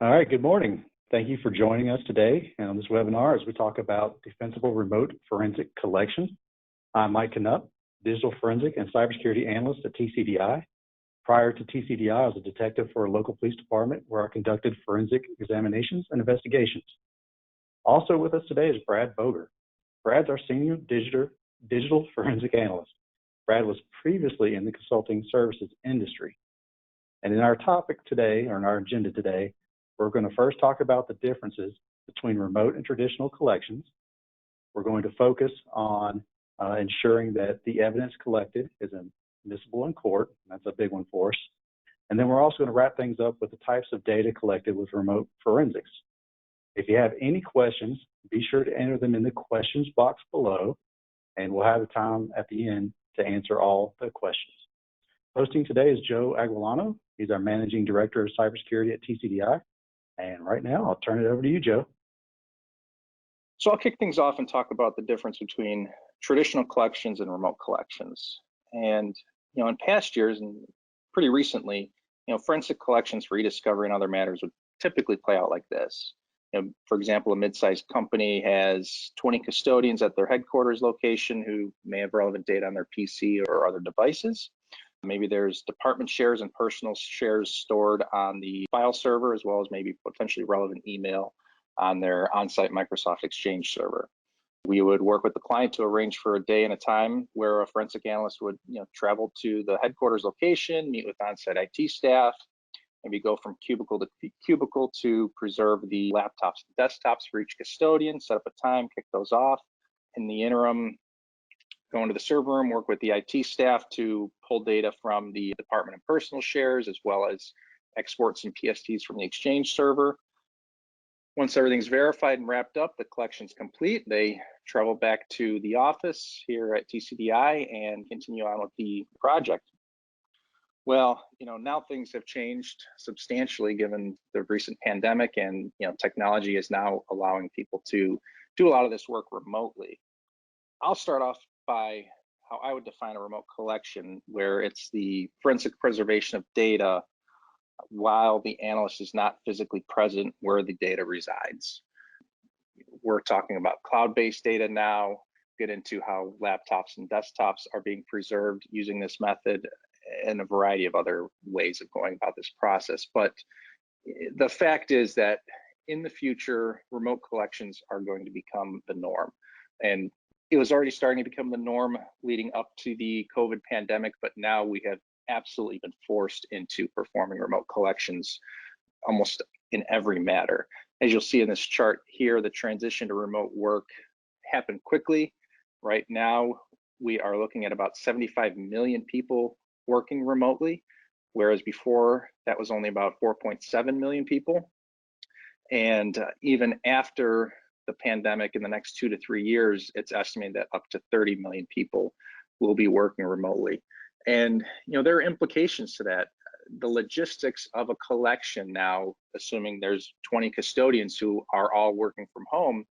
All right, good morning. Thank you for joining us today and on this webinar as we talk about defensible remote forensic collection. I'm Mike Knupp, digital forensic and cybersecurity analyst at TCDI. Prior to TCDI, I was a detective for a local police department where I conducted forensic examinations and investigations. Also with us today is Brad Boger. Brad's our senior digital forensic analyst. Brad was previously in the consulting services industry. And in our topic today, or in our agenda today, we're going to first talk about the differences between remote and traditional collections. We're going to focus on ensuring that the evidence collected is admissible in court. That's a big one for us. And then we're also going to wrap things up with the types of data collected with remote forensics. If you have any questions, be sure to enter them in the questions box below, and we'll have the time at the end to answer all the questions. Hosting today is Joe Aguilano. He's our Managing Director of Cybersecurity at TCDI. And right now, I'll turn it over to you, Joe. So I'll kick things off and talk about the difference between traditional collections and remote collections. And, in past years and pretty recently, forensic collections for e-discovery and other matters would typically play out like this. For example, a mid-sized company has 20 custodians at their headquarters location who may have relevant data on their PC or other devices. Maybe there's department shares and personal shares stored on the file server, as well as maybe potentially relevant email on their OnSite Microsoft Exchange server. We would work with the client to arrange for a day and a time where a forensic analyst would travel to the headquarters location, meet with OnSite IT staff, maybe go from cubicle to cubicle to preserve the laptops and desktops for each custodian, set up a time, kick those off. In the interim, go into the server room, work with the IT staff to pull data from the department and personal shares, as well as export some PSTs from the Exchange server. Once everything's verified and wrapped up, the collection's complete. They travel back to the office here at TCDI and continue on with the project. Well, now things have changed substantially given the recent pandemic, and technology is now allowing people to do a lot of this work remotely. I'll start off by how I would define a remote collection, where it's the forensic preservation of data while the analyst is not physically present where the data resides. We're talking about cloud-based data now, get into how laptops and desktops are being preserved using this method, and a variety of other ways of going about this process. But the fact is that in the future, remote collections are going to become the norm. And it was already starting to become the norm leading up to the COVID pandemic, but now we have absolutely been forced into performing remote collections almost in every matter. As you'll see in this chart here, the transition to remote work happened quickly. Right now, we are looking at about 75 million people working remotely, whereas before that was only about 4.7 million people. And even after the pandemic, in the next 2 to 3 years, it's estimated that up to 30 million people will be working remotely. And there are implications to that. The logistics of a collection now, assuming there's 20 custodians who are all working from home,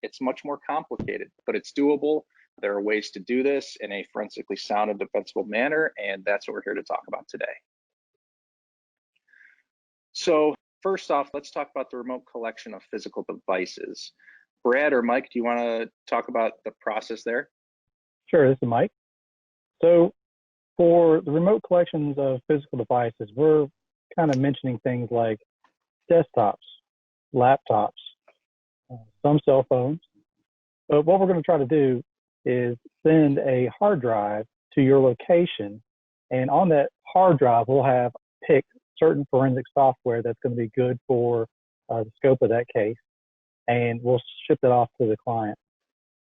it's much more complicated, but it's doable. There are ways to do this in a forensically sound and defensible manner, and that's what we're here to talk about today. So first off, let's talk about the remote collection of physical devices. Brad or Mike, do you want to talk about the process there? Sure, this is Mike. So for the remote collections of physical devices, we're kind of mentioning things like desktops, laptops, some cell phones. But what we're going to try to do is send a hard drive to your location, and on that hard drive, we'll have picked certain forensic software that's going to be good for the scope of that case, and we'll ship it off to the client.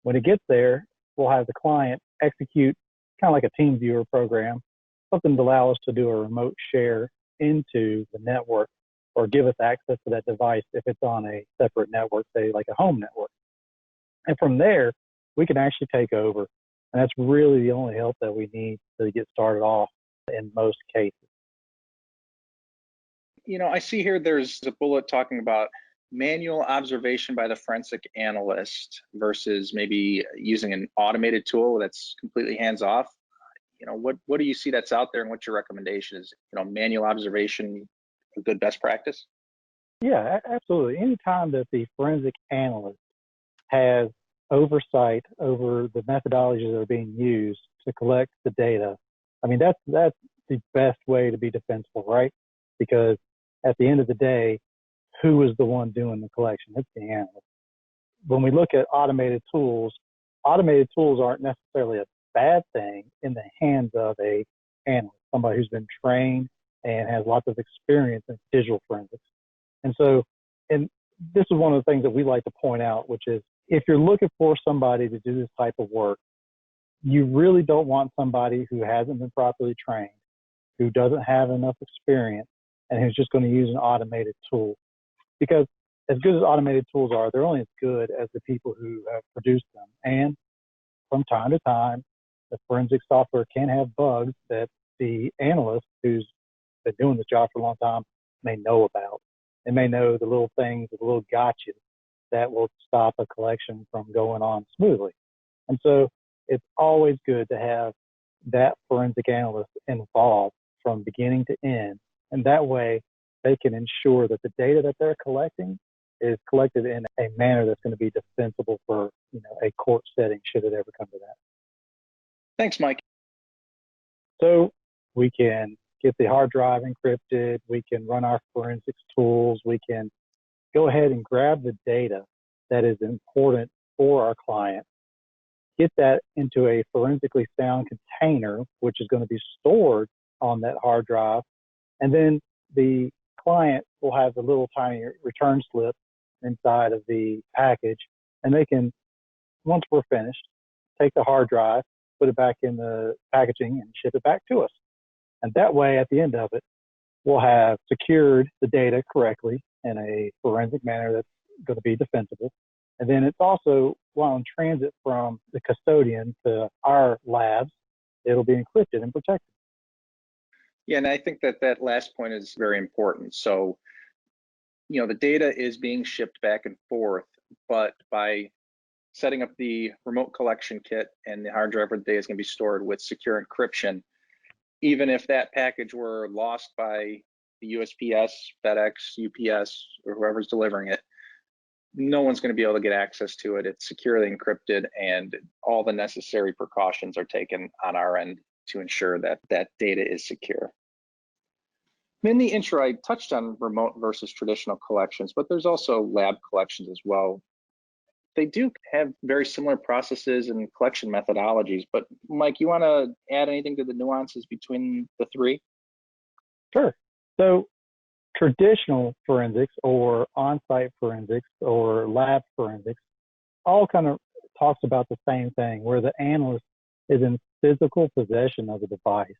When it gets there, we'll have the client execute kind of like a team viewer program, something to allow us to do a remote share into the network or give us access to that device if it's on a separate network, say like a home network. And from there, we can actually take over. And that's really the only help that we need to get started off in most cases. I see here there's a bullet talking about manual observation by the forensic analyst versus maybe using an automated tool that's completely hands-off. What do you see that's out there, and what's your recommendation? Is manual observation a good best practice? Yeah, absolutely. Anytime that the forensic analyst has oversight over the methodologies that are being used to collect the data, I mean, that's the best way to be defensible, right? Because at the end of the day, who is the one doing the collection? It's the analyst. When we look at automated tools aren't necessarily a bad thing in the hands of a analyst, somebody who's been trained and has lots of experience in digital forensics. And so, and this is one of the things that we like to point out, which is if you're looking for somebody to do this type of work, you really don't want somebody who hasn't been properly trained, who doesn't have enough experience, and who's just going to use an automated tool. Because as good as automated tools are, they're only as good as the people who have produced them. And from time to time, the forensic software can have bugs that the analyst who's been doing this job for a long time may know about. They may know the little things, the little gotchas that will stop a collection from going on smoothly. And so it's always good to have that forensic analyst involved from beginning to end. And that way they can ensure that the data that they're collecting is collected in a manner that's going to be defensible for, a court setting should it ever come to that. Thanks, Mike. So we can get the hard drive encrypted, we can run our forensics tools, we can go ahead and grab the data that is important for our client, get that into a forensically sound container, which is going to be stored on that hard drive, and then the client will have the little tiny return slip inside of the package, and they can, once we're finished, take the hard drive, put it back in the packaging, and ship it back to us. And that way, at the end of it, we'll have secured the data correctly in a forensic manner that's going to be defensible. And then it's also, while in transit from the custodian to our labs, it'll be encrypted and protected. Yeah, and I think that last point is very important. So, the data is being shipped back and forth, but by setting up the remote collection kit and the hard drive where the data is going to be stored with secure encryption, even if that package were lost by the USPS, FedEx, UPS, or whoever's delivering it, no one's going to be able to get access to it. It's securely encrypted, and all the necessary precautions are taken on our end to ensure that that data is secure. In the intro, I touched on remote versus traditional collections, but there's also lab collections as well. They do have very similar processes and collection methodologies, but Mike, you want to add anything to the nuances between the three? Sure. So traditional forensics or on-site forensics or lab forensics all kind of talks about the same thing, where the analyst is in physical possession of the device.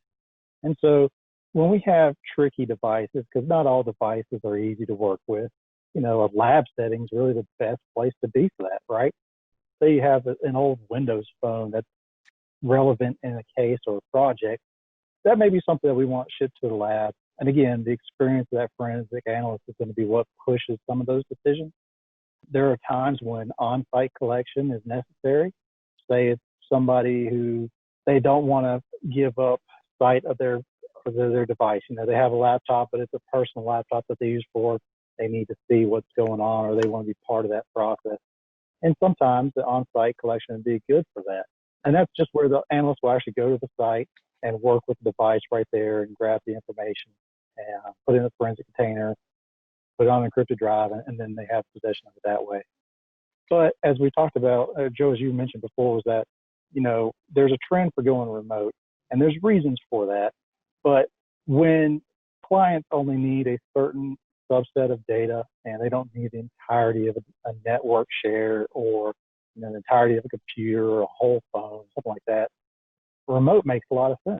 And so when we have tricky devices, because not all devices are easy to work with, a lab setting is really the best place to be for that, right? Say you have an old Windows phone that's relevant in a case or a project, that may be something that we want shipped to the lab. And again, the experience of that forensic analyst is going to be what pushes some of those decisions. There are times when on-site collection is necessary. Say it's somebody who they don't want to give up sight of their device. They have a laptop, but it's a personal laptop that they use for work. They need to see what's going on, or they want to be part of that process. And sometimes the on-site collection would be good for that. And that's just where the analyst will actually go to the site and work with the device right there and grab the information and put it in a forensic container, put it on an encrypted drive, and then they have possession of it that way. But as we talked about, Joe, as you mentioned before, was that, there's a trend for going remote, and there's reasons for that. But when clients only need a certain subset of data and they don't need the entirety of a network share or the entirety of a computer or a whole phone, something like that, remote makes a lot of sense.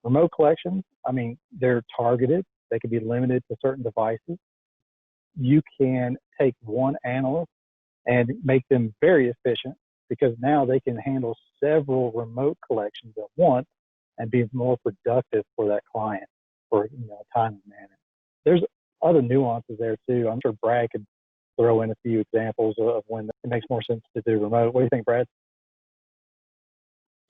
Remote collections, they're targeted. They can be limited to certain devices. You can take one analyst and make them very efficient, because now they can handle several remote collections at once and be more productive for that client for a timely manner. There's other nuances there too. I'm sure Brad could throw in a few examples of when it makes more sense to do remote. What do you think, Brad?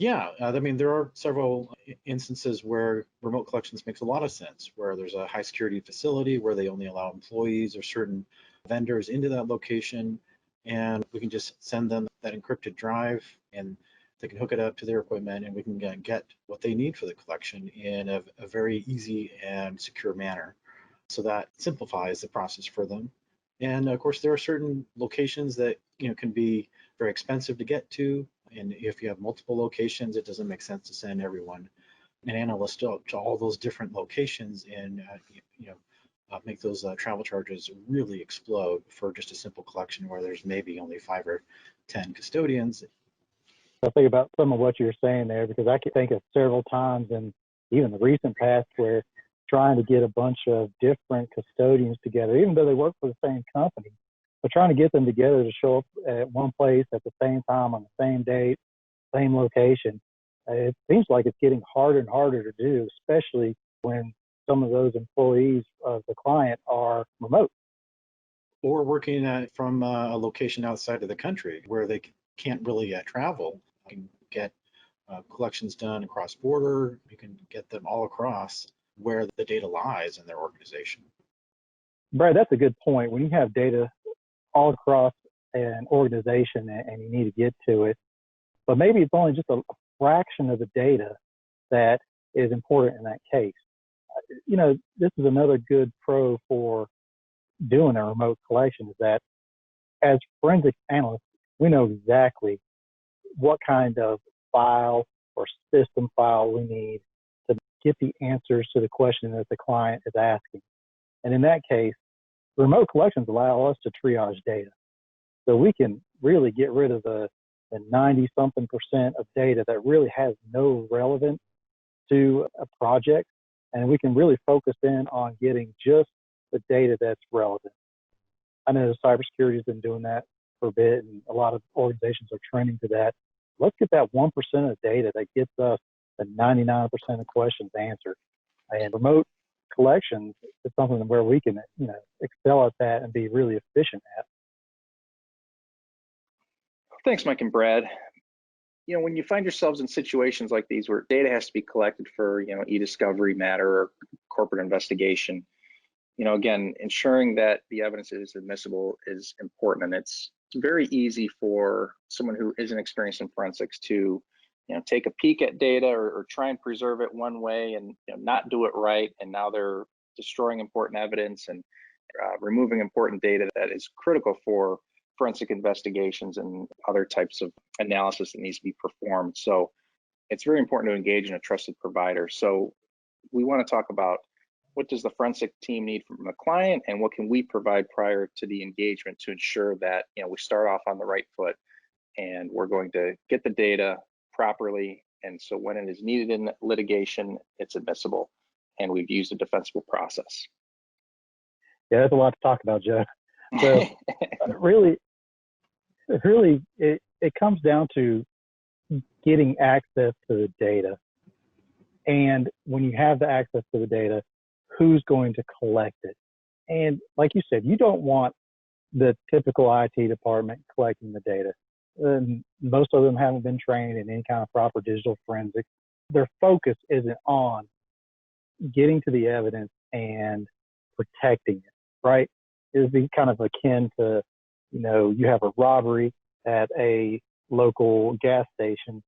Yeah, I mean, there are several instances where remote collections makes a lot of sense, where there's a high security facility where they only allow employees or certain vendors into that location, and we can just send them that encrypted drive, and they can hook it up to their equipment, and we can get what they need for the collection in a very easy and secure manner. So that simplifies the process for them. And of course, there are certain locations that can be very expensive to get to. And if you have multiple locations, it doesn't make sense to send everyone an analyst to all those different locations and make those travel charges really explode for just a simple collection where there's maybe only 5 or 10 custodians. I think about some of what you're saying there because I can think of several times in even the recent past where trying to get a bunch of different custodians together, even though they work for the same company, but trying to get them together to show up at one place at the same time on the same date, same location. It seems like it's getting harder and harder to do, especially when some of those employees of the client are remote. Or working from a location outside of the country where they can't really travel. You can get collections done across border. You can get them all across where the data lies in their organization. Brad, that's a good point. When you have data all across an organization and you need to get to it, but maybe it's only just a fraction of the data that is important in that case. This is another good pro for doing a remote collection is that as forensic analysts, we know exactly what kind of file or system file we need to get the answers to the question that the client is asking. And in that case, remote collections allow us to triage data. So we can really get rid of the 90-something% of data that really has no relevance to a project. And we can really focus in on getting just the data that's relevant. I know cybersecurity has been doing that for a bit, and a lot of organizations are trending to that. Let's get that 1% of data that gets us the 99% of questions answered. And remote collections is something where we can, excel at that and be really efficient at. Thanks, Mike and Brad. When you find yourselves in situations like these where data has to be collected for, e-discovery matter or corporate investigation, again, ensuring that the evidence is admissible is important. And it's very easy for someone who isn't experienced in forensics to, take a peek at data or try and preserve it one way and not do it right. And now they're destroying important evidence and removing important data that is critical for forensic investigations and other types of analysis that needs to be performed. So it's very important to engage in a trusted provider. So we want to talk about what does the forensic team need from the client and what can we provide prior to the engagement to ensure that we start off on the right foot and we're going to get the data properly. And so when it is needed in litigation, it's admissible. And we've used a defensible process. Yeah, that's a lot to talk about, Joe. So it comes down to getting access to the data. And when you have the access to the data, who's going to collect it? And like you said, you don't want the typical IT department collecting the data. And most of them haven't been trained in any kind of proper digital forensics. Their focus isn't on getting to the evidence and protecting it, right? It would be kind of akin to, you have a robbery at a local gas station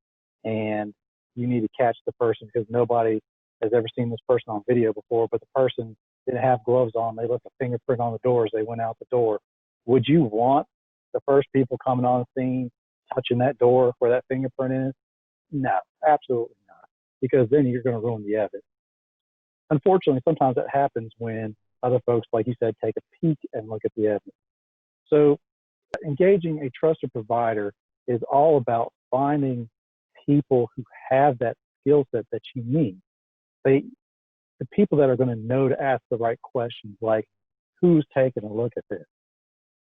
and you need to catch the person because nobody has ever seen this person on video before, but the person didn't have gloves on. They left a fingerprint on the door as they went out the door. Would you want the first people coming on the scene touching that door where that fingerprint is? No, absolutely not, because then you're going to ruin the evidence. Unfortunately, sometimes that happens when other folks, like you said, take a peek and look at the evidence. So engaging a trusted provider is all about finding people who have that skill set that you need. The people that are going to know to ask the right questions, like who's taking a look at this?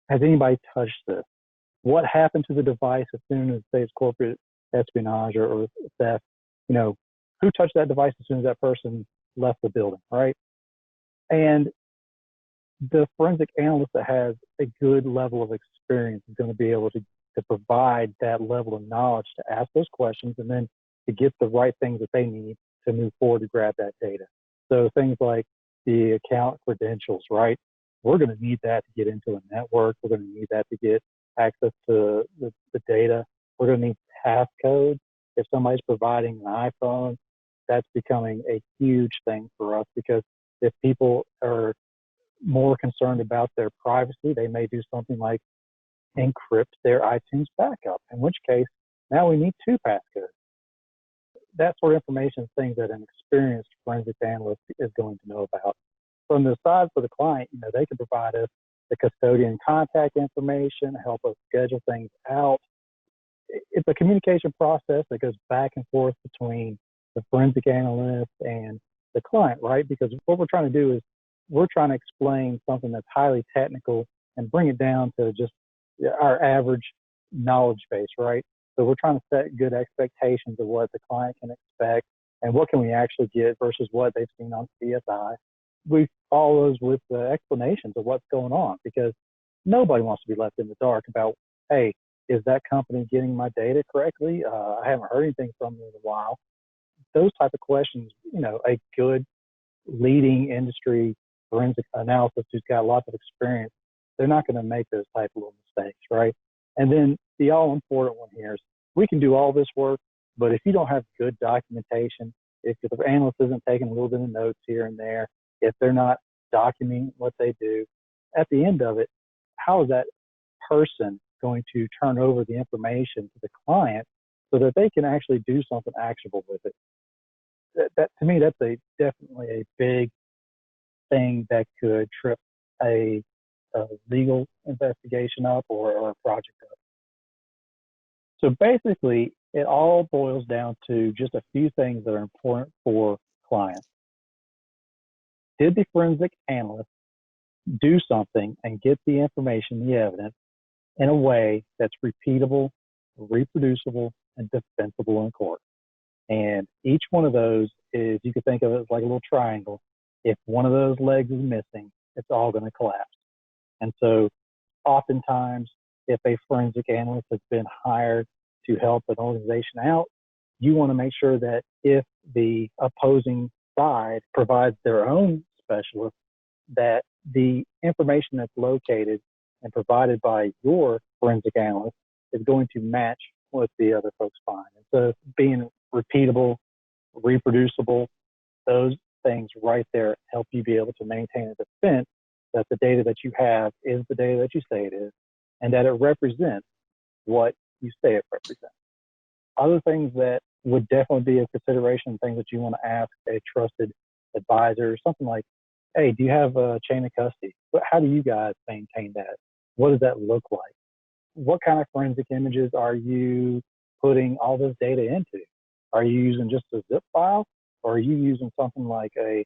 Has anybody touched this? What happened to the device as soon as, say, it's corporate espionage or theft? Who touched that device as soon as that person left the building, right? And the forensic analyst that has a good level of experience is going to be able to provide that level of knowledge to ask those questions and then to get the right things that they need to move forward to grab that data. So things like the account credentials, right? We're going to need that to get into a network. We're going to need that to get access to the data. We're going to need passcodes. If somebody's providing an iPhone, that's becoming a huge thing for us, because if people are more concerned about their privacy, they may do something like encrypt their iTunes backup, in which case now we need 2 passcodes. That sort of information is things that an experienced forensic analyst is going to know about. From the side for the client, they can provide us the custodian contact information, help us schedule things out. It's a communication process that goes back and forth between the forensic analyst and the client, right? Because what we're trying to do is we're trying to explain something that's highly technical and bring it down to just our average knowledge base, right? So we're trying to set good expectations of what the client can expect and what can we actually get versus what they've seen on CSI. We follow those with the explanations of what's going on, because nobody wants to be left in the dark about, hey, is that company getting my data correctly? I haven't heard anything from them in a while. Those type of questions, a good leading industry forensic analysis who's got lots of experience, they're not going to make those type of little mistakes, right? And then the all important one here is we can do all this work, but if you don't have good documentation, if the analyst isn't taking a little bit of notes here and there, if they're not documenting what they do, at the end of it, how is that person going to turn over the information to the client so that they can actually do something actionable with it? That to me, that's definitely a big thing that could trip a legal investigation up or a project up. So basically, it all boils down to just a few things that are important for clients. Did the forensic analyst do something and get the information, the evidence, in a way that's repeatable, reproducible, and defensible in court? And each one of those is, you could think of it as like a little triangle. If one of those legs is missing, it's all going to collapse. And so oftentimes, if a forensic analyst has been hired to help an organization out, you want to make sure that if the opposing side provides their own specialist, that the information that's located and provided by your forensic analyst is going to match what the other folks find. And so being repeatable, reproducible, those things right there help you be able to maintain a defense that the data that you have is the data that you say it is, and that it represents what you say it represents. Other things that would definitely be a consideration, things that you want to ask a trusted advisor, something like, hey, do you have a chain of custody? How do you guys maintain that? What does that look like? What kind of forensic images are you putting all this data into? Are you using just a zip file, or are you using something like a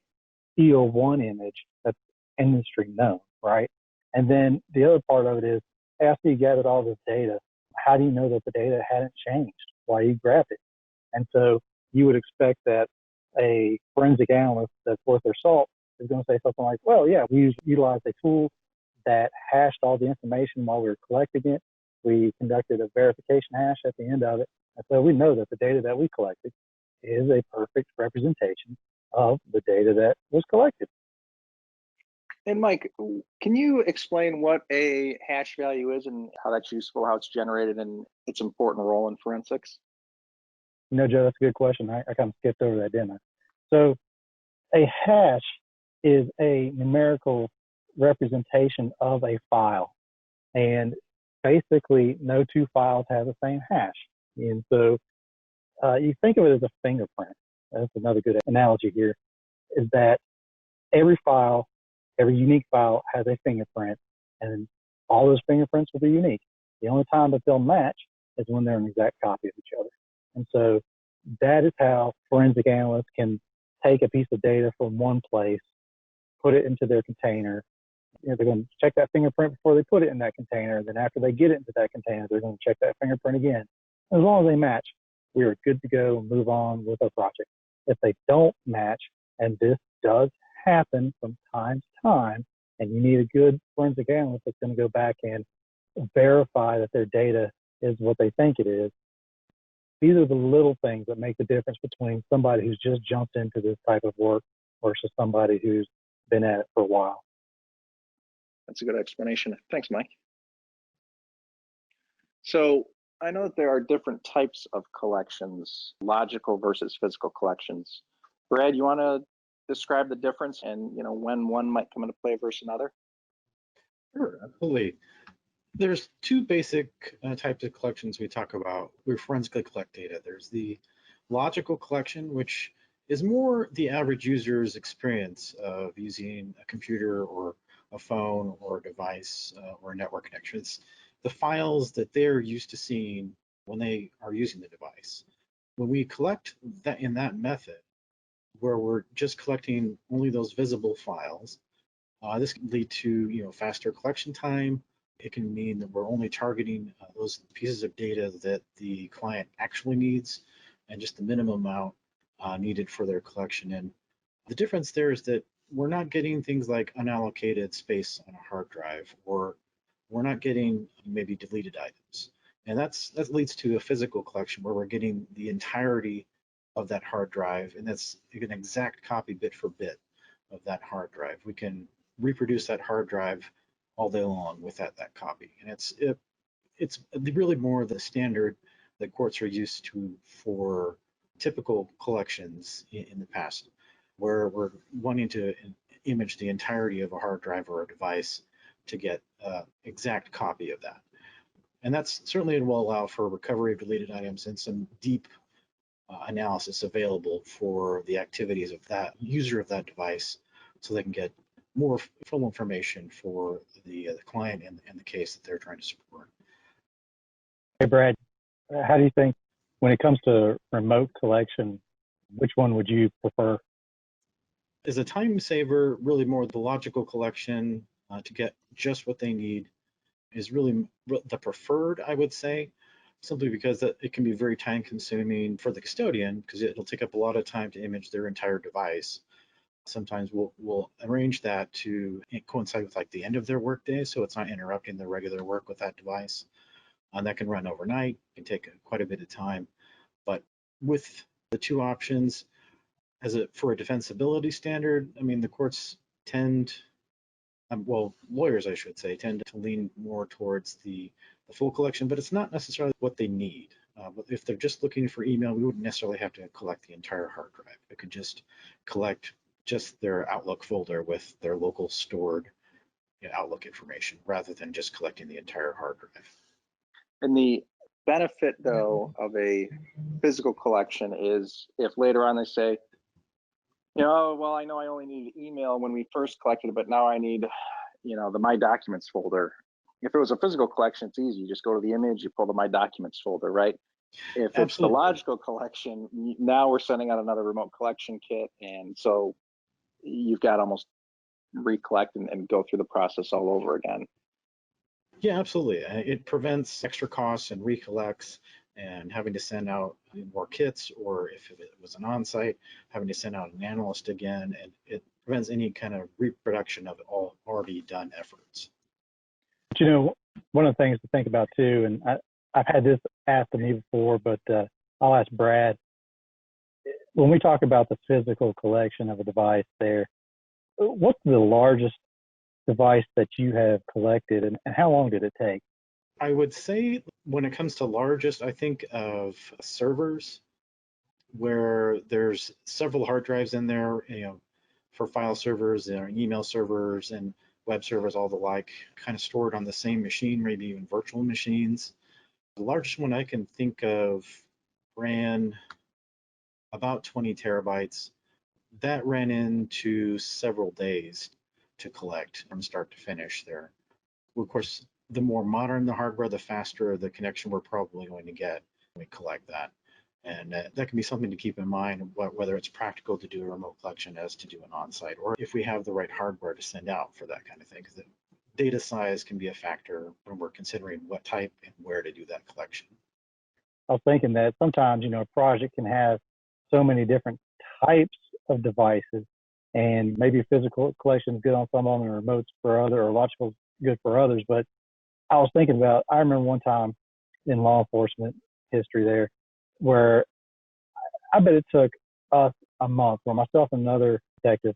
EO1 image that's industry known, right? And then the other part of it is, after you gathered all this data, how do you know that the data hadn't changed while you grabbed it? And so you would expect that a forensic analyst that's worth their salt is going to say something like, well, yeah, we utilized a tool that hashed all the information while we were collecting it. We conducted a verification hash at the end of it. And so we know that the data that we collected is a perfect representation of the data that was collected. And Mike, can you explain what a hash value is and how that's useful, how it's generated, and its important role in forensics? Joe, that's a good question. I kind of skipped over that, didn't I? So a hash is a numerical representation of a file. And basically, no two files have the same hash. And so you think of it as a fingerprint. That's another good analogy here, is that every file, every unique file has a fingerprint, and all those fingerprints will be unique. The only time that they'll match is when they're an exact copy of each other. And so that is how forensic analysts can take a piece of data from one place, put it into their container. They're going to check that fingerprint before they put it in that container. Then after they get it into that container, they're going to check that fingerprint again. As long as they match, we are good to go and move on with our project. If they don't match, and this does happen from time to time, and you need a good forensic analyst that's going to go back and verify that their data is what they think it is, these are the little things that make the difference between somebody who's just jumped into this type of work versus somebody who's been at it for a while. That's a good explanation. Thanks, Mike. So I know that there are different types of collections, logical versus physical collections. Brad, you want to describe the difference and when one might come into play versus another? Sure, absolutely. There's two basic types of collections we talk about. We forensically collect data. There's the logical collection, which is more the average user's experience of using a computer or a phone or a device or a network connection. It's the files that they're used to seeing when they are using the device. When we collect that in that method, where we're just collecting only those visible files, this can lead to faster collection time. It can mean that we're only targeting those pieces of data that the client actually needs and just the minimum amount needed for their collection. And the difference there is that we're not getting things like unallocated space on a hard drive, or we're not getting maybe deleted items. And that leads to a physical collection where we're getting the entirety of that hard drive, and that's an exact copy bit for bit of that hard drive. We can reproduce that hard drive all day long with that copy. And it's really more the standard that courts are used to for typical collections in the past, where we're wanting to image the entirety of a hard drive or a device to get an exact copy of that. And that's certainly will allow for recovery of deleted items and some deep analysis available for the activities of that user of that device, so they can get more full information for the client and the case that they're trying to support. Hey, Brad, how do you think when it comes to remote collection, which one would you prefer? As a time saver, really more the logical collection to get just what they need is really the preferred, I would say, simply because it can be very time consuming for the custodian, because it'll take up a lot of time to image their entire device. Sometimes we'll arrange that to coincide with like the end of their workday, so it's not interrupting their regular work with that device. And that can run overnight, can take quite a bit of time. But with the two options, for a defensibility standard, I mean, the courts tend, well, lawyers, I should say, tend to lean more towards the full collection, but it's not necessarily what they need. If they're just looking for email, we wouldn't necessarily have to collect the entire hard drive. It could just collect just their Outlook folder with their local stored Outlook information, rather than just collecting the entire hard drive. And the benefit, though, of a physical collection is if later on they say, well, I know I only need email when we first collected it, but now I need, the My Documents folder. If it was a physical collection, it's easy. You just go to the image, you pull the My Documents folder, right? If it's Absolutely. the logical collection, now we're sending out another remote collection kit, and so you've got to almost recollect and go through the process all over again. Yeah, absolutely. It prevents extra costs and recollects and having to send out more kits, or if it was an on-site, having to send out an analyst again, and it prevents any kind of reproduction of all already done efforts. But one of the things to think about too, and I've had this asked of me before, but I'll ask Brad. When we talk about the physical collection of a device there, what's the largest device that you have collected, and how long did it take? I would say when it comes to largest, I think of servers where there's several hard drives in there, for file servers, there are email servers and web servers, all the like, kind of stored on the same machine, maybe even virtual machines. The largest one I can think of ran about 20 terabytes. That ran into several days to collect from start to finish there. Of course, the more modern the hardware, the faster the connection we're probably going to get when we collect that. And that can be something to keep in mind, whether it's practical to do a remote collection as to do an on-site, or if we have the right hardware to send out for that kind of thing, because the data size can be a factor when we're considering what type and where to do that collection. I was thinking that sometimes, a project can have so many different types of devices, and maybe physical collection is good on some of them and remotes for other, or logical is good for others. But I was thinking I remember one time in law enforcement history there, where I bet it took us a month where myself and another detective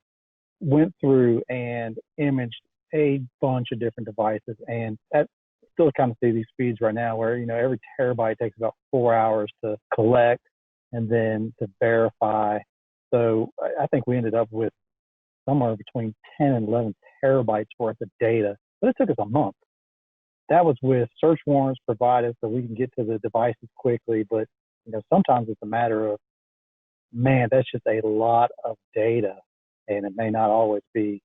went through and imaged a bunch of different devices. And at still kind of see these speeds right now where, every terabyte takes about 4 hours to collect and then to verify. So I think we ended up with somewhere between 10 and 11 terabytes worth of data, but it took us a month. That was with search warrants provided so we can get to the devices quickly. But, sometimes it's a matter of, man, that's just a lot of data and it may not always be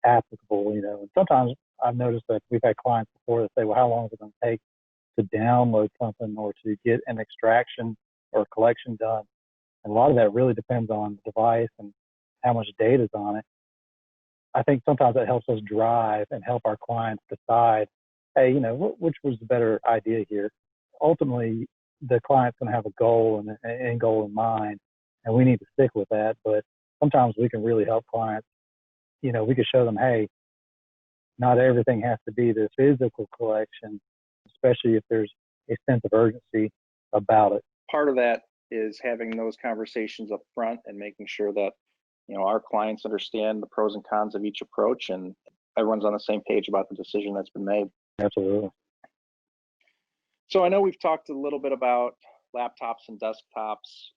applicable, And sometimes I've noticed that we've had clients before that say, well, how long is it going to take to download something or to get an extraction or collection done? And a lot of that really depends on the device and how much data is on it. I think sometimes that helps us drive and help our clients decide, hey, which was the better idea here? Ultimately, the client's going to have a goal and an end goal in mind, and we need to stick with that. But sometimes we can really help clients. We could show them, hey, not everything has to be this physical collection, especially if there's a sense of urgency about it. Part of that is having those conversations up front and making sure that, our clients understand the pros and cons of each approach and everyone's on the same page about the decision that's been made. Absolutely. So I know we've talked a little bit about laptops and desktops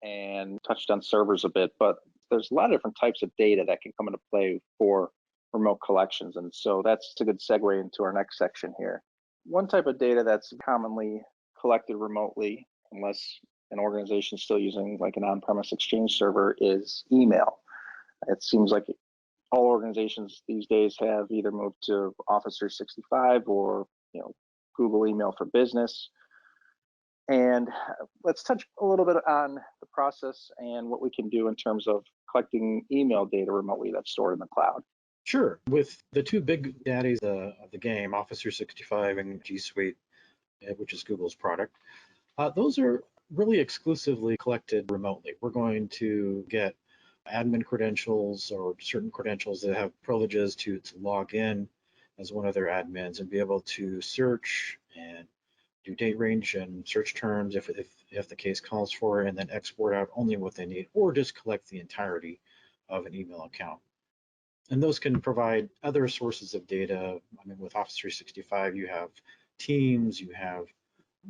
and touched on servers a bit, but there's a lot of different types of data that can come into play for remote collections. And so that's a good segue into our next section here. One type of data that's commonly collected remotely, unless an organization is still using like an on-premise Exchange server, is email. It seems like all organizations these days have either moved to Office 365 or Google Email for Business. And let's touch a little bit on the process and what we can do in terms of collecting email data remotely that's stored in the cloud. Sure. With the two big daddies of the game, Office 365 and G Suite, which is Google's product, those are really exclusively collected remotely. We're going to get admin credentials or certain credentials that have privileges to log in as one of their admins and be able to search and do date range and search terms if the case calls for it, and then export out only what they need, or just collect the entirety of an email account. And those can provide other sources of data. I mean, with Office 365, you have Teams, you have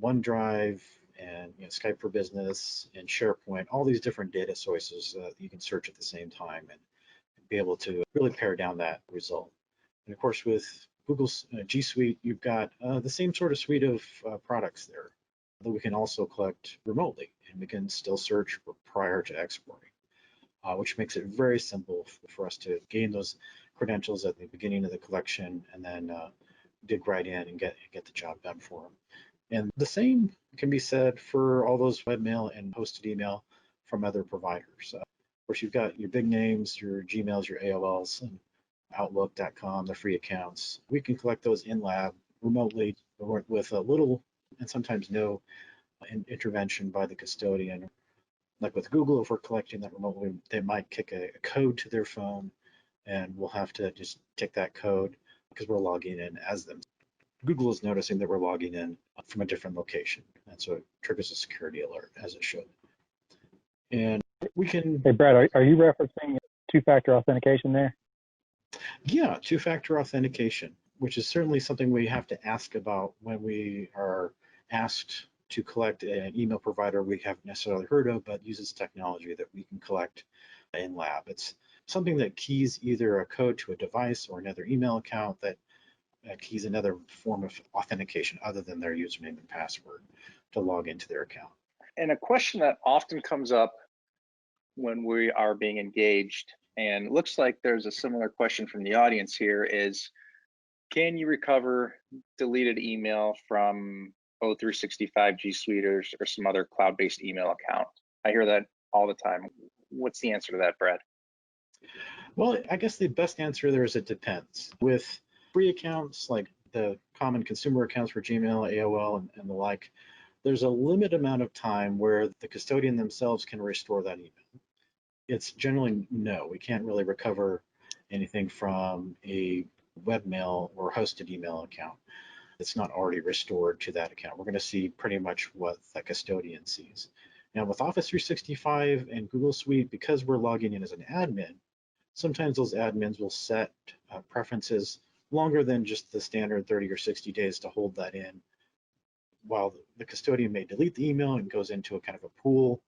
OneDrive, and Skype for Business and SharePoint, all these different data sources that you can search at the same time and be able to really pare down that result. And of course, with Google's G Suite, you've got the same sort of suite of products there that we can also collect remotely, and we can still search prior to exporting, which makes it very simple for us to gain those credentials at the beginning of the collection and then dig right in and get the job done for them. And the same can be said for all those webmail and hosted email from other providers. Of course, you've got your big names, your Gmails, your AOLs, and Outlook.com, the free accounts. We can collect those in lab remotely with a little and sometimes no intervention by the custodian. Like with Google, if we're collecting that remotely, they might kick a code to their phone and we'll have to just tick that code because we're logging in as them. Google is noticing that we're logging in from a different location, and so it triggers a security alert as it should. And we can... Hey, Brad, are you referencing two-factor authentication there? Yeah, two-factor authentication, which is certainly something we have to ask about when we are asked to collect an email provider we haven't necessarily heard of, but uses technology that we can collect in lab. It's something that keys either a code to a device or another email account that keys another form of authentication other than their username and password to log into their account. And a question that often comes up when we are being engaged, and it looks like there's a similar question from the audience here, is can you recover deleted email from O365 G Suite or some other cloud-based email account? I hear that all the time. What's the answer to that, Brad? Well, I guess the best answer there is it depends. With free accounts like the common consumer accounts for Gmail, AOL, and the like, there's a limited amount of time where the custodian themselves can restore that email. It's generally no, we can't really recover anything from a webmail or hosted email account. it's not already restored to that account. We're going to see pretty much what the custodian sees. Now with Office 365 and Google Suite, because we're logging in as an admin, sometimes those admins will set preferences longer than just the standard 30 or 60 days to hold that in. While the custodian may delete the email and goes into a kind of a pool,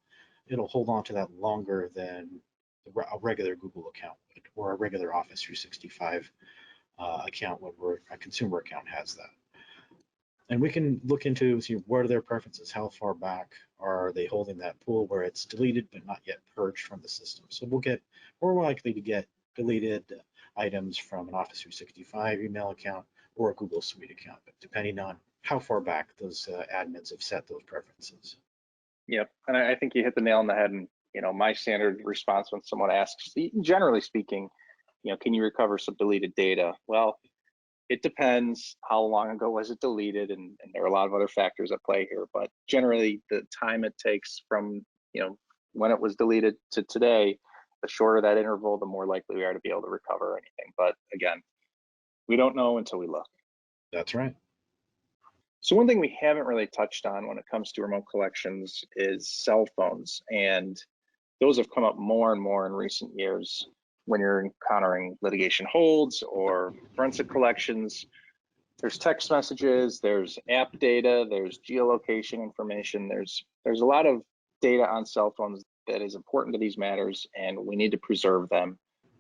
it'll hold on to that longer than a regular Google account would, or a regular Office 365 account where a consumer account has that. And we can look into see what are their preferences, how far back are they holding that pool where it's deleted but not yet purged from the system. So we're likely to get deleted items from an Office 365 email account or a Google Suite account, but depending on how far back those admins have set those preferences. Yep, and I think you hit the nail on the head. And my standard response when someone asks, generally speaking, can you recover some deleted data? Well, it depends how long ago was it deleted, and there are a lot of other factors at play here. But generally, the time it takes from when it was deleted to today, the shorter that interval, the more likely we are to be able to recover anything. But again, we don't know until we look. That's right. So one thing we haven't really touched on when it comes to remote collections is cell phones, and those have come up more and more in recent years when you're encountering litigation holds or forensic collections. There's text messages, there's app data, there's geolocation information, there's a lot of data on cell phones that is important to these matters, and we need to preserve them.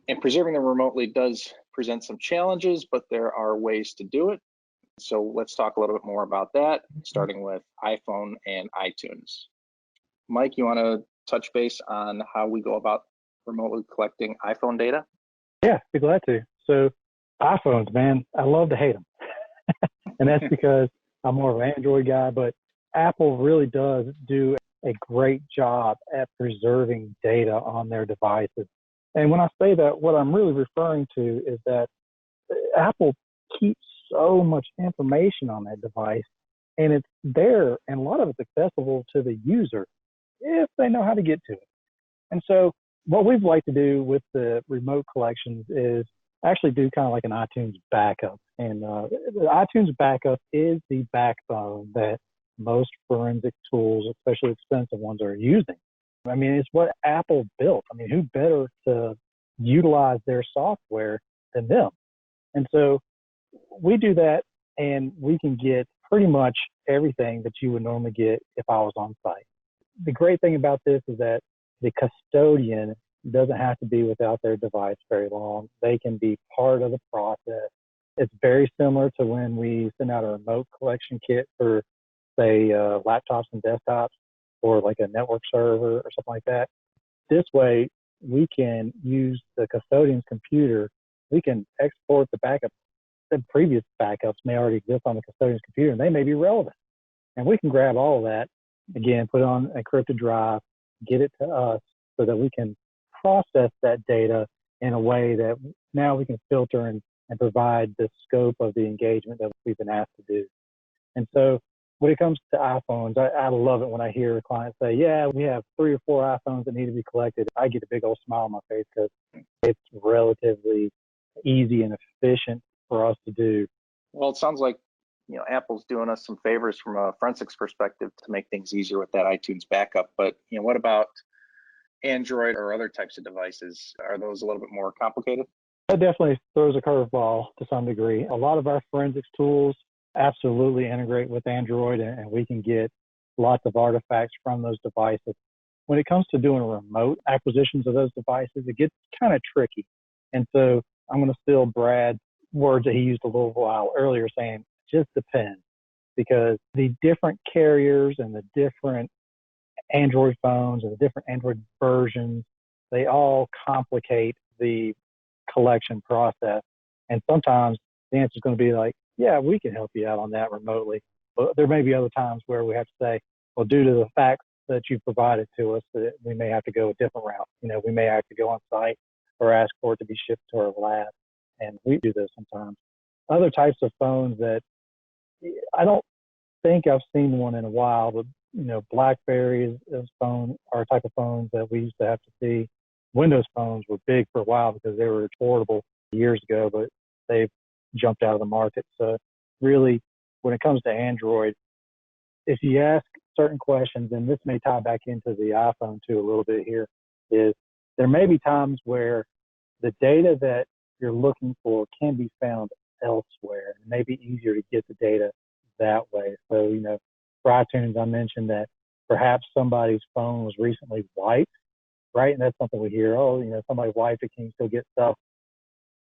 And preserving them remotely does present some challenges, but there are ways to do it. So let's talk a little bit more about that, starting with iPhone and iTunes. Mike, you want to touch base on how we go about remotely collecting iPhone data? Yeah, be glad to. So iPhones, man, I love to hate them. And that's because I'm more of an Android guy, but Apple really does do a great job at preserving data on their devices. And when I say that, what I'm really referring to is that Apple keeps so much information on that device, and it's there, and a lot of it's accessible to the user if they know how to get to it. And so what we'd like to do with the remote collections is actually do kind of like an iTunes backup. And the iTunes backup is the backbone that most forensic tools, especially expensive ones, are using. I mean, it's what Apple built. I mean, who better to utilize their software than them? And so we do that, and we can get pretty much everything that you would normally get if I was on site. The great thing about this is that the custodian doesn't have to be without their device very long. They can be part of the process. It's very similar to when we send out a remote collection kit for, say, laptops and desktops, or like a network server or something like that. This way, we can use the custodian's computer. We can export the backup. The previous backups may already exist on the custodian's computer, and they may be relevant. And we can grab all of that, again, put it on a encrypted drive, get it to us so that we can process that data in a way that now we can filter and provide the scope of the engagement that we've been asked to do. And so when it comes to iPhones, I love it when I hear clients say, yeah, we have 3 or 4 iPhones that need to be collected. I get a big old smile on my face because it's relatively easy and efficient for us to do. Well, it sounds like Apple's doing us some favors from a forensics perspective to make things easier with that iTunes backup. But what about Android or other types of devices? Are those a little bit more complicated? That definitely throws a curveball to some degree. A lot of our forensics tools absolutely integrate with Android, and we can get lots of artifacts from those devices. When it comes to doing remote acquisitions of those devices, it gets kind of tricky. And so I'm going to steal Brad's words that he used a little while earlier, saying it just depends, because the different carriers and the different Android phones and the different Android versions, they all complicate the collection process. And sometimes the answer is going to be like, yeah, we can help you out on that remotely. But there may be other times where we have to say, well, due to the facts that you provided to us, that we may have to go a different route. We may have to go on site or ask for it to be shipped to our lab. And we do this sometimes. Other types of phones that I don't think I've seen one in a while, but BlackBerry is phone, our type of phones that we used to have to see. Windows phones were big for a while because they were affordable years ago, but they've jumped out of the market. So really, when it comes to Android, if you ask certain questions, and this may tie back into the iPhone too a little bit here, is there may be times where the data that you're looking for can be found elsewhere. It may be easier to get the data that way. So, for iTunes, I mentioned that perhaps somebody's phone was recently wiped, right? And that's something we hear, somebody wiped it, can you still get stuff?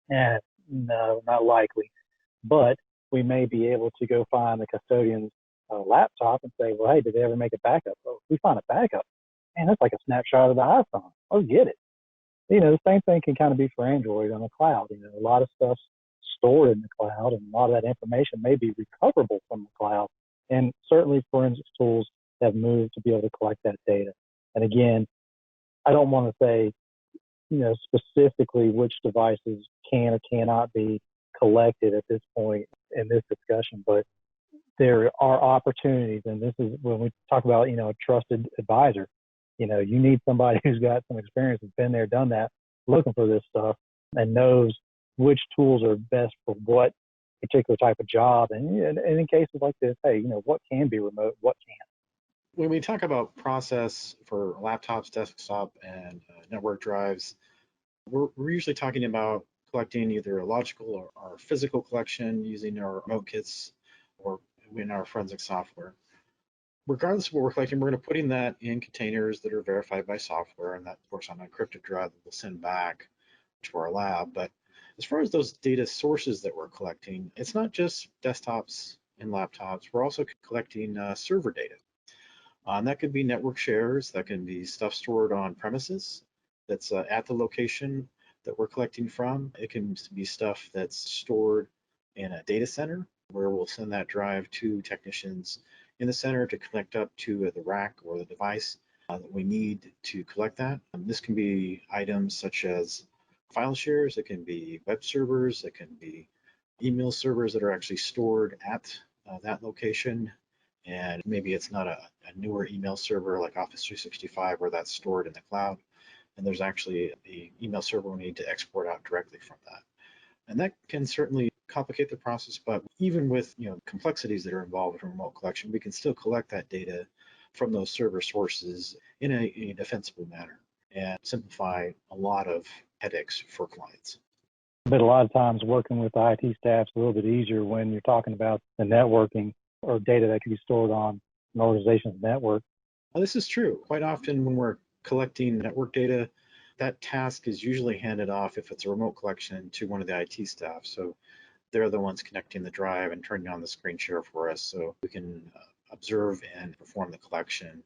No, not likely. But we may be able to go find the custodian's laptop and say, well, hey, did they ever make a backup? Well, if we find a backup, man, that's like a snapshot of the iPhone. Oh, get it. The same thing can kind of be for Android on the cloud. A lot of stuff's stored in the cloud, and a lot of that information may be recoverable from the cloud. And certainly forensics tools have moved to be able to collect that data. And again, I don't want to say, specifically which devices can or cannot be collected at this point in this discussion, but there are opportunities. And this is when we talk about, a trusted advisor. You need somebody who's got some experience, has been there, done that, looking for this stuff, and knows which tools are best for what particular type of job. And in cases like this, hey, what can be remote, what can't. When we talk about process for laptops, desktop, and network drives, we're usually talking about collecting either a logical or physical collection using our remote kits or in our forensic software. Regardless of what we're collecting, we're going to putting that in containers that are verified by software, and that works on an encrypted drive that we'll send back to our lab. But as far as those data sources that we're collecting, it's not just desktops and laptops. We're also collecting server data. And that could be network shares, that can be stuff stored on premises that's at the location that we're collecting from. It can be stuff that's stored in a data center where we'll send that drive to technicians in the center to connect up to the rack or the device that we need to collect that. This can be items such as file shares, it can be web servers, it can be email servers that are actually stored at that location. And maybe it's not a newer email server like Office 365 where that's stored in the cloud. And there's actually the email server we need to export out directly from that. And that can certainly complicate the process, but even with complexities that are involved in remote collection, we can still collect that data from those server sources in a defensible manner and simplify a lot of headaches for clients. But a lot of times working with the IT staff is a little bit easier when you're talking about the networking or data that can be stored on an organization's network. Well, this is true. Quite often when we're collecting network data, that task is usually handed off, if it's a remote collection, to one of the IT staff. So they're the ones connecting the drive and turning on the screen share for us so we can observe and perform the collection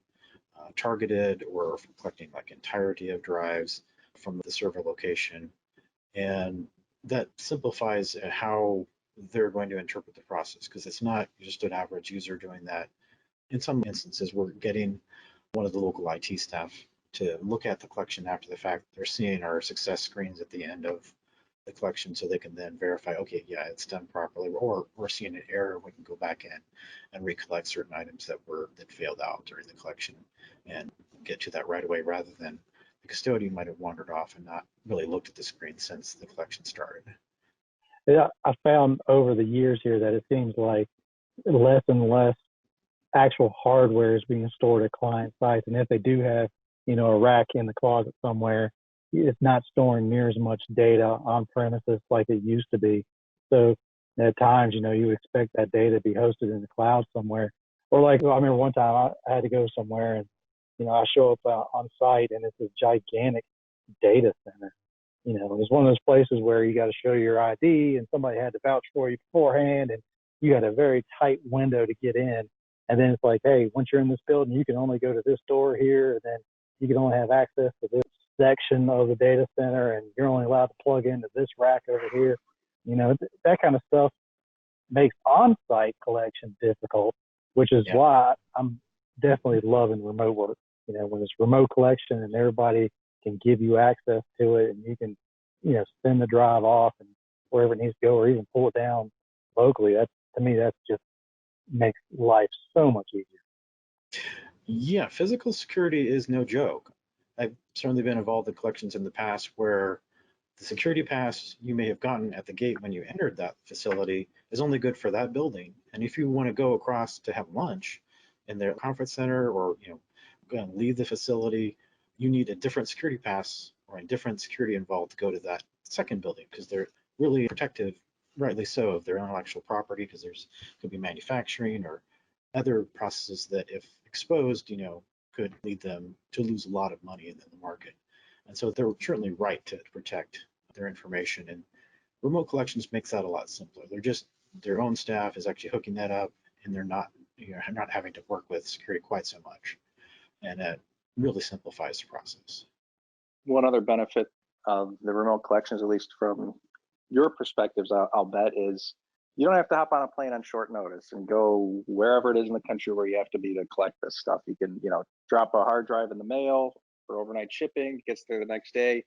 targeted or collecting like entirety of drives from the server location. And that simplifies how they're going to interpret the process, because it's not just an average user doing that. In some instances, we're getting one of the local IT staff to look at the collection after the fact. They're seeing our success screens at the end of the collection so they can then verify, okay, yeah, it's done properly, or we're seeing an error, we can go back in and recollect certain items that failed out during the collection and get to that right away, rather than the custodian might have wandered off and not really looked at the screen since the collection started. Yeah, I found over the years here that it seems like less and less actual hardware is being stored at client sites. And if they do have, a rack in the closet somewhere, it's not storing near as much data on premises like it used to be. So at times, you expect that data to be hosted in the cloud somewhere. Or like, I remember one time I had to go somewhere and, I show up on site and it's a gigantic data center. It's one of those places where you got to show your ID and somebody had to vouch for you beforehand, and you had a very tight window to get in. And then it's like, hey, once you're in this building, you can only go to this door here, and then you can only have access to this section of the data center, and you're only allowed to plug into this rack over here. That kind of stuff makes on-site collection difficult, which is why I'm definitely loving remote work. When it's remote collection and everybody can give you access to it, and you can, send the drive off and wherever it needs to go, or even pull it down locally. To me, that's just makes life so much easier. Yeah, physical security is no joke. I've certainly been involved in collections in the past where The security pass you may have gotten at the gate when you entered that facility is only good for that building. And if you want to go across to have lunch in their conference center, or go and leave the facility, you need a different security pass or a different security involved to go to that second building, because they're really protective, rightly so, of their intellectual property, because there's could be manufacturing or other processes that, if exposed, could lead them to lose a lot of money in the market. And so they're certainly right to protect their information. And remote collections makes that a lot simpler. They're just, their own staff is actually hooking that up, and they're not not having to work with security quite so much. And it really simplifies the process. One other benefit of the remote collections, at least from your perspectives, I'll bet, is you don't have to hop on a plane on short notice and go wherever it is in the country where you have to be to collect this stuff. You can, drop a hard drive in the mail for overnight shipping, gets there the next day,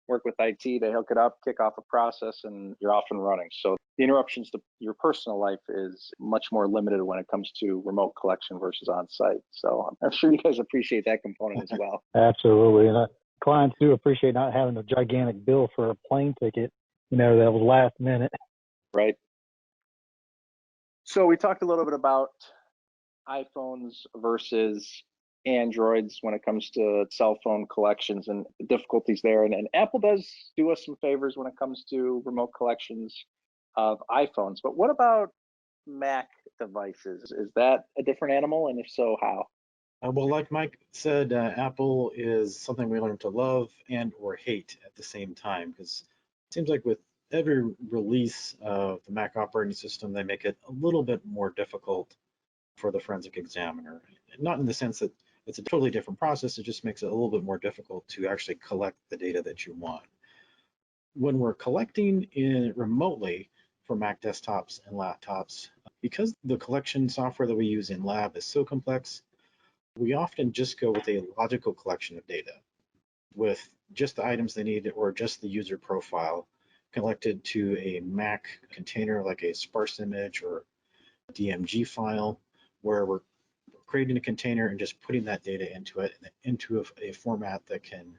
work with IT, they hook it up, kick off a process, and you're off and running. So the interruptions to your personal life is much more limited when it comes to remote collection versus on-site. So I'm sure you guys appreciate that component as well. Absolutely. And clients do appreciate not having a gigantic bill for a plane ticket, that was last minute. Right. So we talked a little bit about iPhones versus Androids when it comes to cell phone collections and the difficulties there. And Apple does do us some favors when it comes to remote collections of iPhones. But what about Mac devices? Is that a different animal? And if so, how? Well, like Mike said, Apple is something we learn to love and or hate at the same time, because it seems like with every release of the Mac operating system, they make it a little bit more difficult for the forensic examiner. Not in the sense that it's a totally different process, it just makes it a little bit more difficult to actually collect the data that you want. When we're collecting remotely for Mac desktops and laptops, because the collection software that we use in lab is so complex, we often just go with a logical collection of data with just the items they need or just the user profile collected to a Mac container, like a sparse image or a DMG file, where we're creating a container and just putting that data into it, into a format that can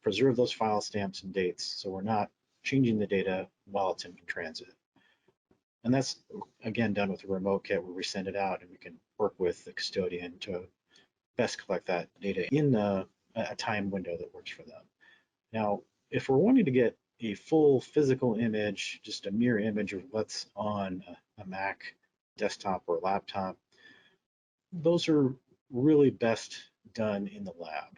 preserve those file stamps and dates, so we're not changing the data while it's in transit. And that's, again, done with a remote kit where we send it out and we can work with the custodian to best collect that data in a time window that works for them. Now, if we're wanting to get a full physical image, just a mirror image of what's on a Mac desktop or laptop, those are really best done in the lab.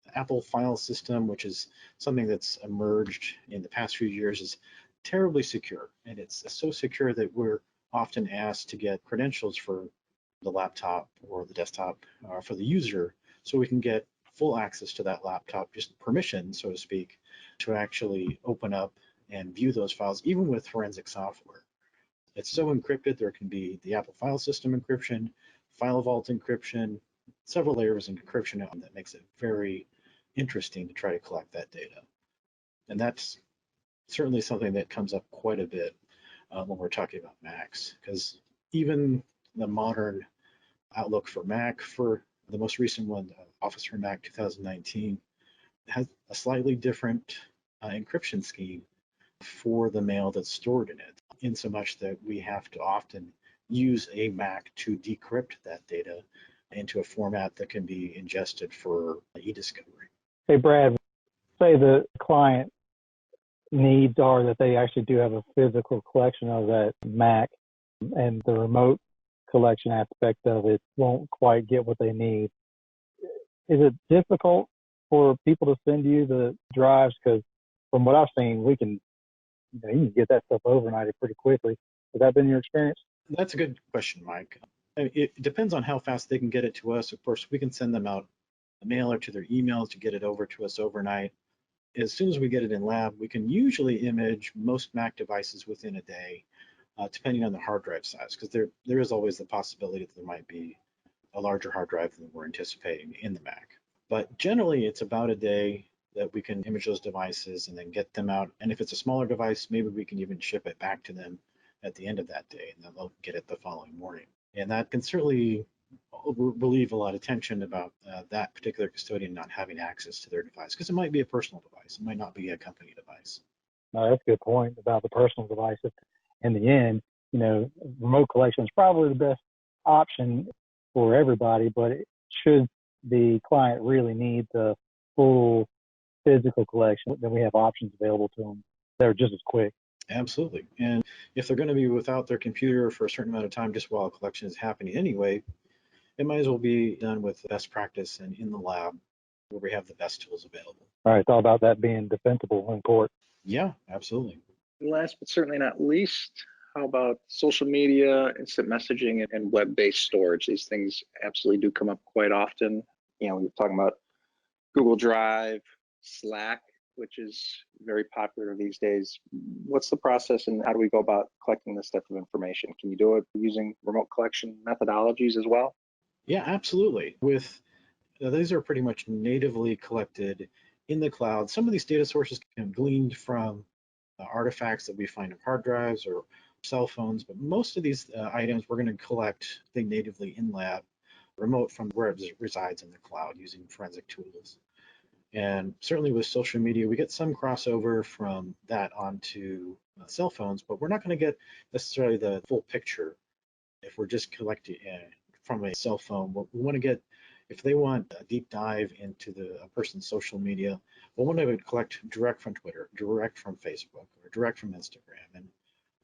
The Apple file system, which is something that's emerged in the past few years, is terribly secure. And it's so secure that we're often asked to get credentials for the laptop or the desktop for the user, so we can get full access to that laptop, just permission, so to speak, to actually open up and view those files, even with forensic software. It's so encrypted, there can be the Apple file system encryption, file vault encryption, several layers of encryption that makes it very interesting to try to collect that data. And that's certainly something that comes up quite a bit when we're talking about Macs, because even the modern Outlook for Mac, for the most recent one, Office for Mac 2019, has a slightly different encryption scheme for the mail that's stored in it, in so much that we have to often use a Mac to decrypt that data into a format that can be ingested for e-discovery. Hey, Brad, say the client needs are that they actually do have a physical collection of that Mac, and the remote collection aspect of it won't quite get what they need. Is it difficult for people to send you the drives? Because from what I've seen, you can get that stuff overnighted pretty quickly. Has that been your experience? That's a good question, Mike. It depends on how fast they can get it to us. Of course, we can send them out a mailer to their emails to get it over to us overnight. As soon as we get it in lab, we can usually image most Mac devices within a day, depending on the hard drive size, because there is always the possibility that there might be a larger hard drive than we're anticipating in the Mac. But generally, it's about a day that we can image those devices and then get them out. And if it's a smaller device, maybe we can even ship it back to them at the end of that day, and then they'll get it the following morning. And that can certainly relieve a lot of tension about that particular custodian not having access to their device, because it might be a personal device, it might not be a company device. That's a good point about the personal devices. In the end, remote collection is probably the best option for everybody, but should the client really need the full physical collection, then we have options available to them that are just as quick. Absolutely. And if they're going to be without their computer for a certain amount of time just while a collection is happening anyway, it might as well be done with best practice and in the lab where we have the best tools available. All right, thought about that being defensible in court. Yeah, absolutely. Last but certainly not least, how about social media, instant messaging, and web-based storage? These things absolutely do come up quite often. We're talking about Google Drive, Slack, which is very popular these days. What's the process and how do we go about collecting this type of information? Can you do it using remote collection methodologies as well? Yeah, absolutely. These are pretty much natively collected in the cloud. Some of these data sources can be gleaned from artifacts that we find on hard drives or cell phones, but most of these items we're going to collect natively in lab, remote from where it resides in the cloud using forensic tools. And certainly with social media, we get some crossover from that onto cell phones, but we're not going to get necessarily the full picture if we're just collecting from a cell phone. We want to get, if they want a deep dive into a person's social media, we'll want to collect direct from Twitter, direct from Facebook, or direct from Instagram. And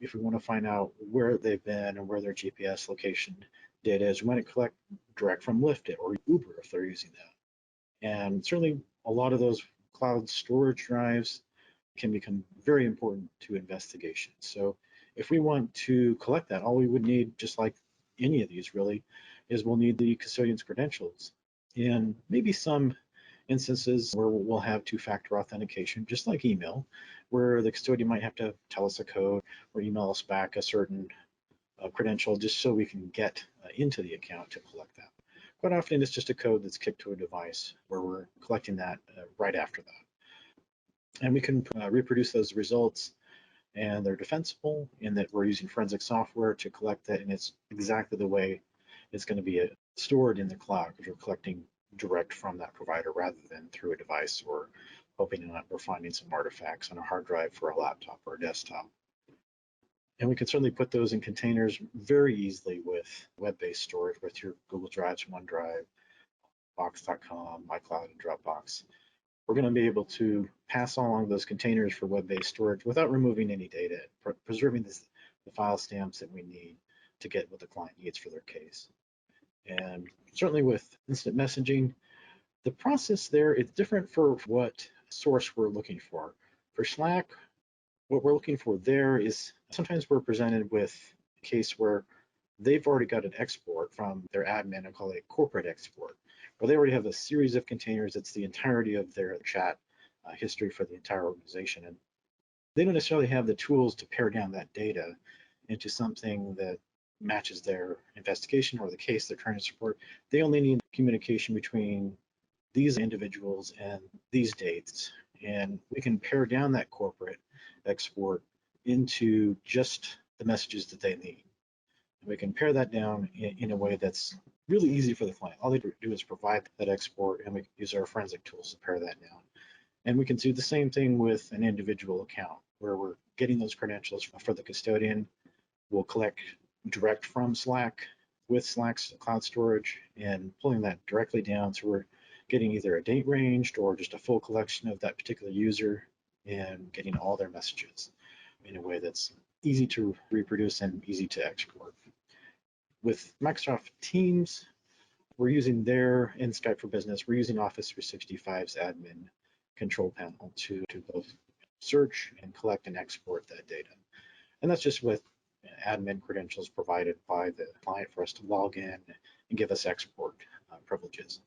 if we want to find out where they've been and where their GPS location data is, we want to collect direct from Lyft or Uber if they're using that. And certainly a lot of those cloud storage drives can become very important to investigation. So if we want to collect that, all we would need, just like any of these really, is we'll need the custodian's credentials. And maybe some instances where we'll have two-factor authentication, just like email, where the custodian might have to tell us a code or email us back a certain credential just so we can get into the account to collect that. Quite often it's just a code that's kicked to a device where we're collecting that right after that. And we can reproduce those results, and they're defensible in that we're using forensic software to collect that, and it's exactly the way it's going to be stored in the cloud because we're collecting direct from that provider rather than through a device or hoping that we're finding some artifacts on a hard drive for a laptop or a desktop. And we can certainly put those in containers very easily with web-based storage with your Google Drives, OneDrive, Box.com, iCloud, and Dropbox. We're going to be able to pass along those containers for web-based storage without removing any data, preserving the file stamps that we need to get what the client needs for their case. And certainly with instant messaging, the process there is different for what source we're looking for. For Slack, what we're looking for there is sometimes we're presented with a case where they've already got an export from their admin, I call it a corporate export, where they already have a series of containers. It's the entirety of their chat history for the entire organization. And they don't necessarily have the tools to pare down that data into something that matches their investigation or the case they're trying to support. They only need communication between these individuals and these dates. And we can pare down that corporate export into just the messages that they need. And we can pare that down in a way that's really easy for the client. All they do is provide that export, and we can use our forensic tools to pare that down. And we can do the same thing with an individual account where we're getting those credentials for the custodian. We'll collect direct from Slack with Slack's cloud storage and pulling that directly down. So we're getting either a date ranged or just a full collection of that particular user and getting all their messages in a way that's easy to reproduce and easy to export. With Microsoft Teams, we're using in Skype for Business, we're using Office 365's admin control panel to both search and collect and export that data. And that's just with admin credentials provided by the client for us to log in and give us export privileges.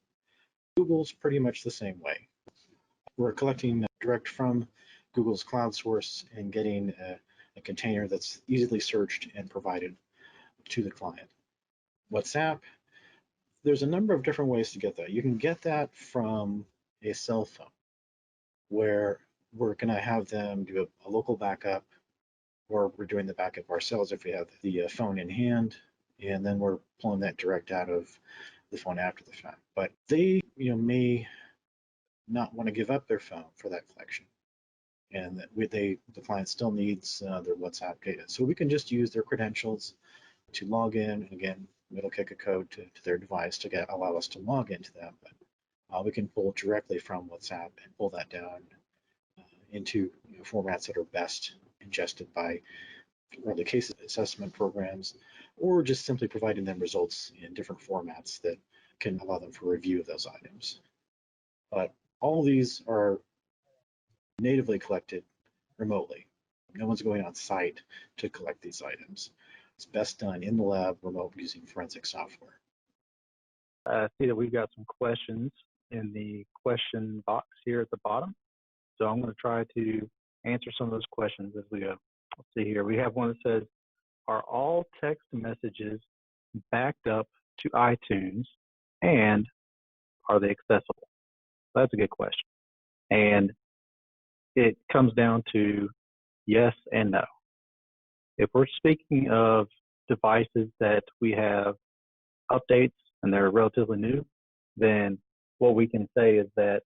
Google's pretty much the same way. We're collecting direct from Google's cloud source and getting a container that's easily searched and provided to the client. WhatsApp, there's a number of different ways to get that. You can get that from a cell phone where we're going to have them do a local backup, or we're doing the backup ourselves if we have the phone in hand. and then we're pulling that direct out of the phone after the fact. But they, may not want to give up their phone for that collection, and that the client still needs their WhatsApp data. So we can just use their credentials to log in, and again, it'll kick a code to their device to allow us to log into them. But we can pull directly from WhatsApp and pull that down into formats that are best ingested by early case assessment programs, or just simply providing them results in different formats that can allow them for review of those items. But all of these are natively collected remotely. No one's going on site to collect these items. It's best done in the lab, remote, using forensic software. I see that we've got some questions in the question box here at the bottom. So I'm going to try to answer some of those questions as we go. Let's see here. We have one that says, are all text messages backed up to iTunes, and are they accessible? That's a good question. And it comes down to yes and no. If we're speaking of devices that we have updates and they're relatively new, then what we can say is that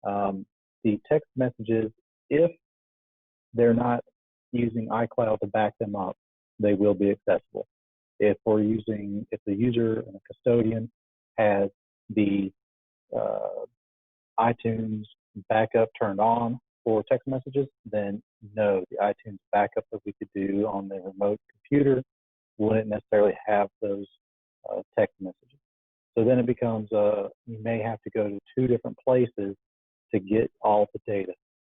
the text messages, if they're not using iCloud to back them up, they will be accessible. If the user and the custodian has the iTunes backup turned on for text messages, then no, the iTunes backup that we could do on the remote computer wouldn't necessarily have those text messages. So then it becomes you may have to go to two different places to get all the data.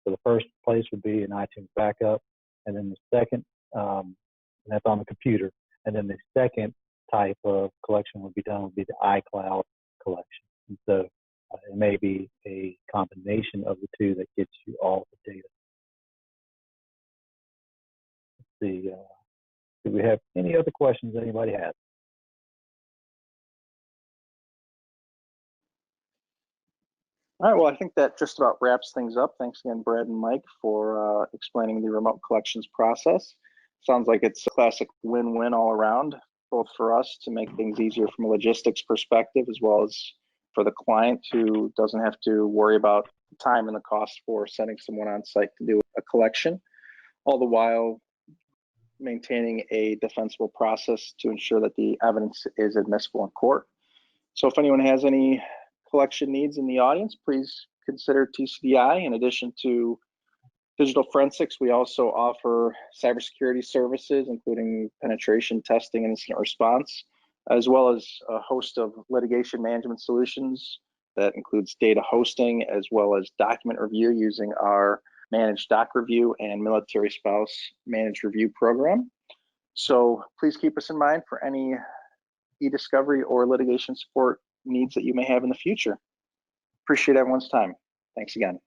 So the first place would be an iTunes backup, and then the second, and that's on the computer, and then the second type of collection would be the iCloud collection. And so it may be a combination of the two that gets you all the data. Let's see, do we have any other questions anybody has? All right, well, I think that just about wraps things up. Thanks again, Brad and Mike, for explaining the remote collections process. Sounds like it's a classic win-win all around, both for us to make things easier from a logistics perspective, as well as for the client who doesn't have to worry about the time and the cost for sending someone on site to do a collection, all the while maintaining a defensible process to ensure that the evidence is admissible in court. So if anyone has any collection needs in the audience, please consider TCDI. In addition to digital forensics, we also offer cybersecurity services, including penetration testing and incident response, as well as a host of litigation management solutions that includes data hosting, as well as document review using our managed doc review and military spouse managed review program. So please keep us in mind for any e-discovery or litigation support needs that you may have in the future. Appreciate everyone's time. Thanks again.